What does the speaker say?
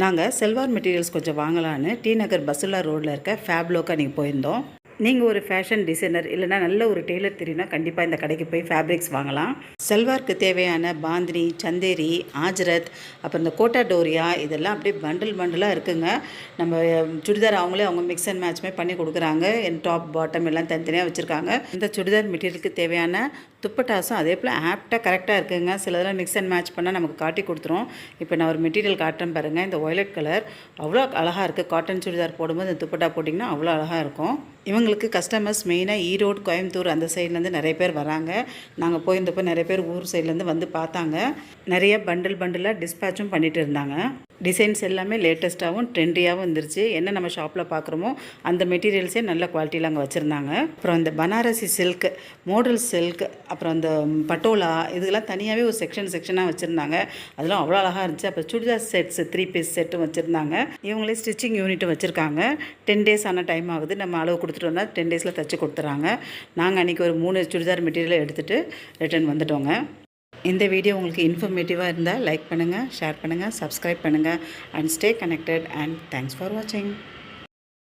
நாங்கள் செல்வார் மெட்டீரியல்ஸ் கொஞ்சம் வாங்கலான்னு டி நகர் பசுல்லா ரோட்டில் இருக்க ஃபேப்லோக்கா நீங்கள் போயிருந்தோம். நீங்கள் ஒரு ஃபேஷன் டிசைனர் இல்லைனா நல்ல ஒரு டெய்லர் தெரியும்னா கண்டிப்பாக இந்த கடைக்கு போய் ஃபேப்ரிக்ஸ் வாங்கலாம். செல்வாருக்கு தேவையான பாந்தினி, சந்தேரி, ஆஜ்ரத், அப்புறம் இந்த கோட்டா டோரியா இதெல்லாம் அப்படியே பண்டலாக இருக்குங்க. நம்ம சுடிதார் அவங்களே அவங்க மிக்ஸ் அண்ட் மேட்ச்மே பண்ணி கொடுக்குறாங்க. டாப் பாட்டம் எல்லாம் தனித்தனியாக வச்சுருக்காங்க. இந்த சுடிதார் மெட்டீரியலுக்கு தேவையான துப்பட்டாசும் அதே போல் ஆப்டாக கரெக்டாக இருக்குதுங்க. சிலதெல்லாம் மிக்ஸ் அண்ட் மேட்ச் பண்ணால் நமக்கு காட்டி கொடுத்துரும். இப்போ நான் ஒரு மெட்டீரியல் காட்டுறேன் பாருங்கள். இந்த வயலட் கலர் அவ்வளோ அழகாக இருக்குது. காட்டன் சுடிதார் போடும்போது இந்த துப்பட்டா போட்டிங்கன்னா அவ்வளோ அழகாக இருக்கும். இவங்களுக்கு கஸ்டமர்ஸ் மெயினாக ஈரோடு, கோயம்புத்தூர் அந்த சைட்லேருந்து நிறைய பேர் வராங்க. நாங்கள் போயிருந்தப்போ நிறைய பேர் ஊர் சைட்லேருந்து வந்து பார்த்தாங்க. நிறைய பண்டிலாக டிஸ்பேச்சும் பண்ணிகிட்டு இருந்தாங்க. டிசைன்ஸ் எல்லாமே லேட்டஸ்ட்டாகவும் ட்ரெண்டியாகவும் இருந்துருச்சு. என்ன நம்ம ஷாப்பில் பார்க்குறோமோ அந்த மெட்டீரியல்ஸே நல்ல குவாலிட்டியில் அங்கே வச்சுருந்தாங்க. அப்புறம் இந்த பனாரசி சில்க், மோடல் சில்க், அப்புறம் இந்த பட்டோலா இதெல்லாம் தனியாகவே ஒரு செக்ஷனாக வச்சுருந்தாங்க. அதெல்லாம் அவ்வளோ அழகாக இருந்துச்சு. அப்புறம் சுடிதார் செட்ஸ் 3 பீஸ் செட்டும் வச்சுருந்தாங்க. இவங்களே ஸ்டிச்சிங் யூனிட்டும் வச்சுருக்காங்க. 10 டேஸ் ஆன டைம் ஆகுது. நம்ம அளவு கொடுத்துட்டு வந்தால் 10 டேஸில் தைச்சி கொடுத்துறாங்க. நாங்கள் அன்றைக்கி ஒரு 3 சுடிதார் மெட்டீரியலை எடுத்துகிட்டு ரிட்டர்ன் வந்துட்டோங்க. இந்த வீடியோ உங்களுக்கு இன்ஃபர்மேட்டிவாக இருந்தால் லைக் பண்ணுங்கள், ஷேர் பண்ணுங்கள், சப்ஸ்கிரைப் பண்ணுங்கள் and stay connected and thanks for வாட்சிங்.